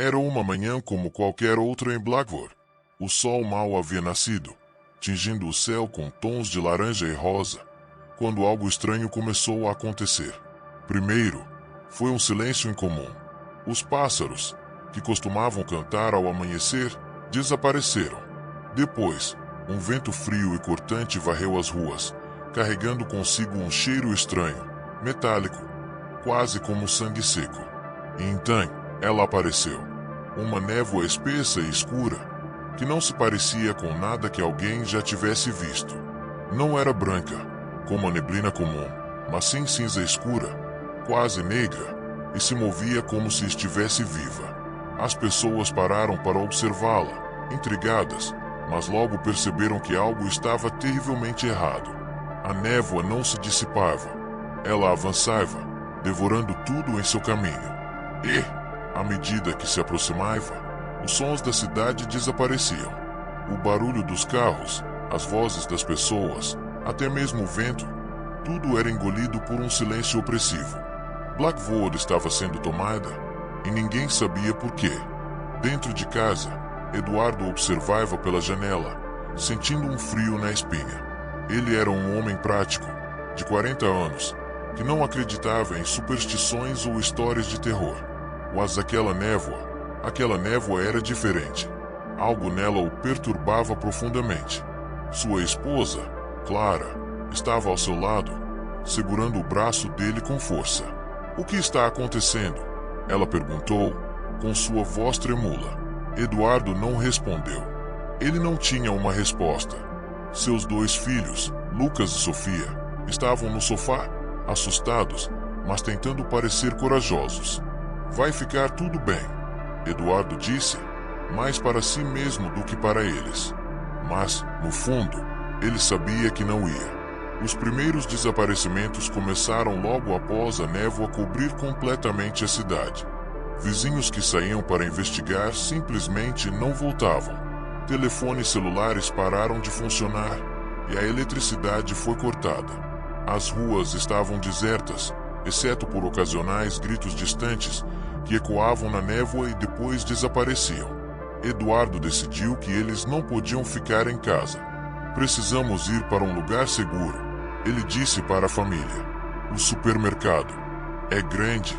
Era uma manhã como qualquer outra em Blackwood. O sol mal havia nascido, tingindo o céu com tons de laranja e rosa, quando algo estranho começou a acontecer. Primeiro, foi um silêncio incomum. Os pássaros, que costumavam cantar ao amanhecer, desapareceram. Depois, um vento frio e cortante varreu as ruas, carregando consigo um cheiro estranho, metálico, quase como sangue seco. E então, ela apareceu. Uma névoa espessa e escura, que não se parecia com nada que alguém já tivesse visto. Não era branca, como a neblina comum, mas sim cinza escura, quase negra, e se movia como se estivesse viva. As pessoas pararam para observá-la, intrigadas, mas logo perceberam que algo estava terrivelmente errado. A névoa não se dissipava. Ela avançava, devorando tudo em seu caminho. E, à medida que se aproximava, os sons da cidade desapareciam. O barulho dos carros, as vozes das pessoas, até mesmo o vento, tudo era engolido por um silêncio opressivo. Blackwood estava sendo tomada, e ninguém sabia por quê. Dentro de casa, Eduardo observava pela janela, sentindo um frio na espinha. Ele era um homem prático, de 40 anos, que não acreditava em superstições ou histórias de terror. Mas aquela névoa era diferente. Algo nela o perturbava profundamente. Sua esposa, Clara, estava ao seu lado, segurando o braço dele com força. "O que está acontecendo?" ela perguntou, com sua voz tremula. Eduardo não respondeu. Ele não tinha uma resposta. Seus 2 filhos, Lucas e Sofia, estavam no sofá, assustados, mas tentando parecer corajosos. "Vai ficar tudo bem", Eduardo disse, mais para si mesmo do que para eles. Mas, no fundo, ele sabia que não ia. Os primeiros desaparecimentos começaram logo após a névoa cobrir completamente a cidade. Vizinhos que saíam para investigar simplesmente não voltavam. Telefones celulares pararam de funcionar e a eletricidade foi cortada. As ruas estavam desertas, exceto por ocasionais gritos distantes que ecoavam na névoa e depois desapareciam. Eduardo decidiu que eles não podiam ficar em casa. "Precisamos ir para um lugar seguro", ele disse para a família. "O supermercado é grande,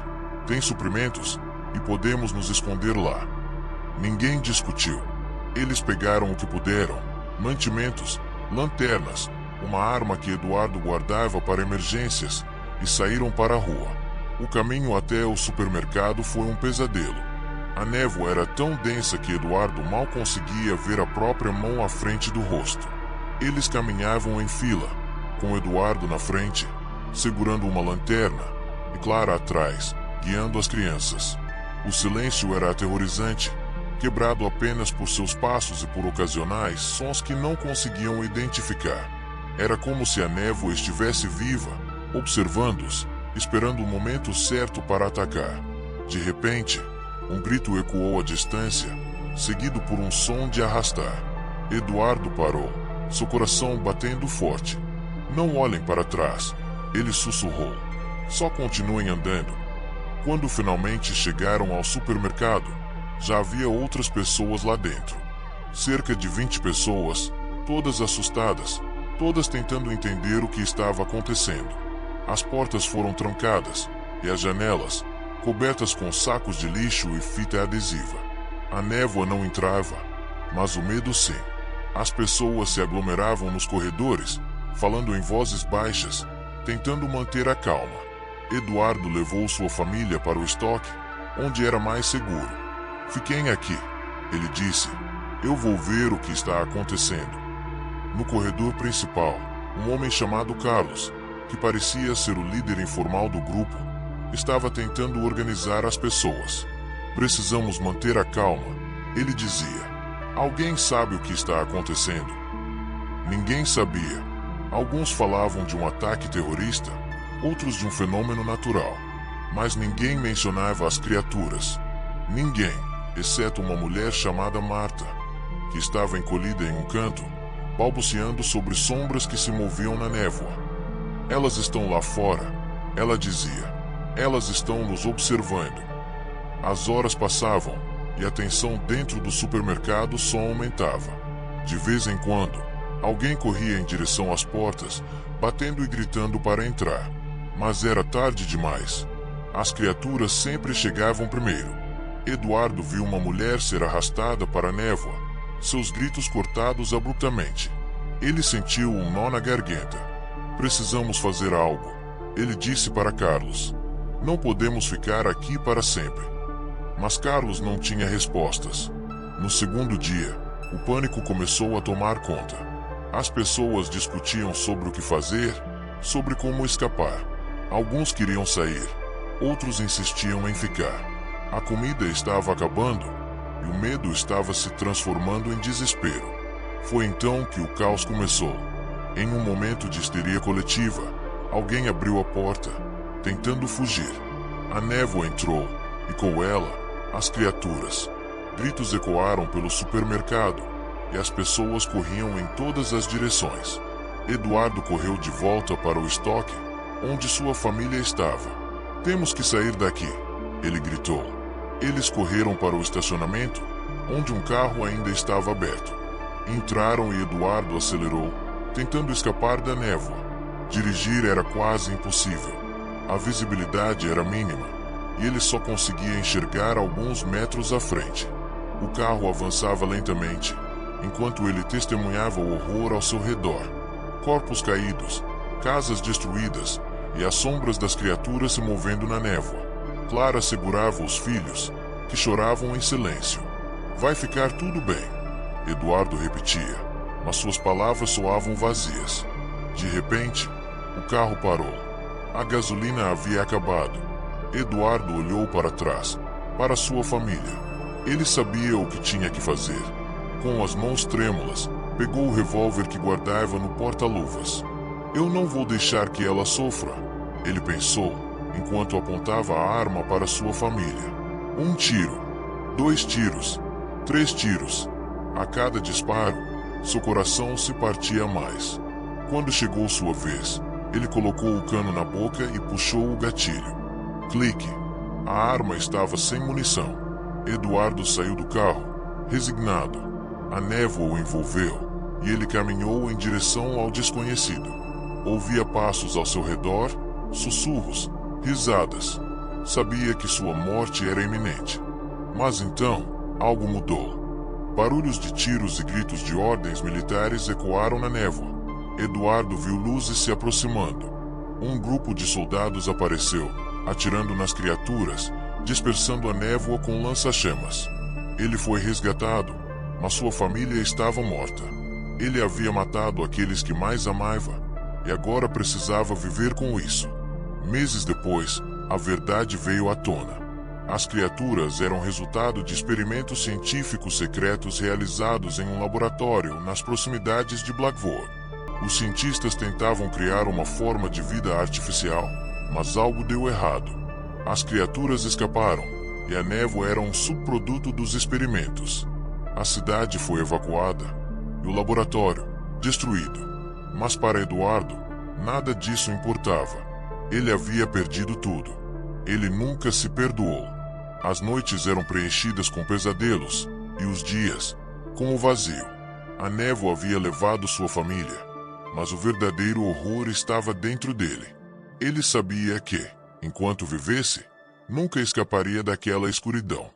tem suprimentos e podemos nos esconder lá." Ninguém discutiu. Eles pegaram o que puderam: mantimentos, lanternas, uma arma que Eduardo guardava para emergências, e saíram para a rua. O caminho até o supermercado foi um pesadelo. A névoa era tão densa que Eduardo mal conseguia ver a própria mão à frente do rosto. Eles caminhavam em fila, com Eduardo na frente, segurando uma lanterna, e Clara atrás, guiando as crianças. O silêncio era aterrorizante, quebrado apenas por seus passos e por ocasionais sons que não conseguiam identificar. Era como se a névoa estivesse viva, observando-os, esperando o momento certo para atacar. De repente, um grito ecoou à distância, seguido por um som de arrastar. Eduardo parou, seu coração batendo forte. "Não olhem para trás", ele sussurrou. "Só continuem andando." Quando finalmente chegaram ao supermercado, já havia outras pessoas lá dentro. Cerca de 20 pessoas, todas assustadas, todas tentando entender o que estava acontecendo. As portas foram trancadas, e as janelas, cobertas com sacos de lixo e fita adesiva. A névoa não entrava, mas o medo sim. As pessoas se aglomeravam nos corredores, falando em vozes baixas, tentando manter a calma. Eduardo levou sua família para o estoque, onde era mais seguro. "Fiquem aqui", ele disse. "Eu vou ver o que está acontecendo." No corredor principal, um homem chamado Carlos, que parecia ser o líder informal do grupo, estava tentando organizar as pessoas. "Precisamos manter a calma", ele dizia. "Alguém sabe o que está acontecendo?" Ninguém sabia. Alguns falavam de um ataque terrorista, outros de um fenômeno natural. Mas ninguém mencionava as criaturas. Ninguém, exceto uma mulher chamada Marta, que estava encolhida em um canto, balbuciando sobre sombras que se moviam na névoa. "Elas estão lá fora", ela dizia. "Elas estão nos observando." As horas passavam, e a tensão dentro do supermercado só aumentava. De vez em quando, alguém corria em direção às portas, batendo e gritando para entrar. Mas era tarde demais. As criaturas sempre chegavam primeiro. Eduardo viu uma mulher ser arrastada para a névoa, seus gritos cortados abruptamente. Ele sentiu um nó na garganta. Precisamos fazer algo, ele disse para Carlos. Não podemos ficar aqui para sempre. Mas Carlos não tinha respostas. No segundo dia, o pânico começou a tomar conta. As pessoas discutiam sobre o que fazer, sobre como escapar. Alguns queriam sair, outros insistiam em ficar. A comida estava acabando e o medo estava se transformando em desespero. Foi então que o caos começou. Em um momento de histeria coletiva, alguém abriu a porta, tentando fugir. A névoa entrou e com ela, as criaturas. Gritos ecoaram pelo supermercado e as pessoas corriam em todas as direções. Eduardo correu de volta para o estoque, onde sua família estava. Temos que sair daqui, ele gritou. Eles correram para o estacionamento, onde um carro ainda estava aberto. Entraram e Eduardo acelerou, tentando escapar da névoa. Dirigir era quase impossível. A visibilidade era mínima, e ele só conseguia enxergar alguns metros à frente. O carro avançava lentamente, enquanto ele testemunhava o horror ao seu redor. Corpos caídos, casas destruídas e as sombras das criaturas se movendo na névoa. Clara segurava os filhos, que choravam em silêncio. Vai ficar tudo bem, Eduardo repetia, mas suas palavras soavam vazias. De repente, o carro parou. A gasolina havia acabado. Eduardo olhou para trás, para sua família. Ele sabia o que tinha que fazer. Com as mãos trêmulas, pegou o revólver que guardava no porta-luvas. Eu não vou deixar que ela sofra, ele pensou, enquanto apontava a arma para sua família. 1 tiro, 2 tiros, 3 tiros. A cada disparo, seu coração se partia mais. Quando chegou sua vez, ele colocou o cano na boca e puxou o gatilho. Clique. A arma estava sem munição. Eduardo saiu do carro, resignado. A névoa o envolveu, e ele caminhou em direção ao desconhecido. Ouvia passos ao seu redor, sussurros, risadas. Sabia que sua morte era iminente. Mas então, algo mudou. Barulhos de tiros e gritos de ordens militares ecoaram na névoa. Eduardo viu luzes se aproximando. Um grupo de soldados apareceu, atirando nas criaturas, dispersando a névoa com lança-chamas. Ele foi resgatado, mas sua família estava morta. Ele havia matado aqueles que mais amava, e agora precisava viver com isso. Meses depois, a verdade veio à tona. As criaturas eram resultado de experimentos científicos secretos realizados em um laboratório nas proximidades de Blackwood. Os cientistas tentavam criar uma forma de vida artificial, mas algo deu errado. As criaturas escaparam, e a névoa era um subproduto dos experimentos. A cidade foi evacuada, e o laboratório, destruído. Mas para Eduardo, nada disso importava. Ele havia perdido tudo. Ele nunca se perdoou. As noites eram preenchidas com pesadelos, e os dias, com o vazio. A névoa havia levado sua família, mas o verdadeiro horror estava dentro dele. Ele sabia que, enquanto vivesse, nunca escaparia daquela escuridão.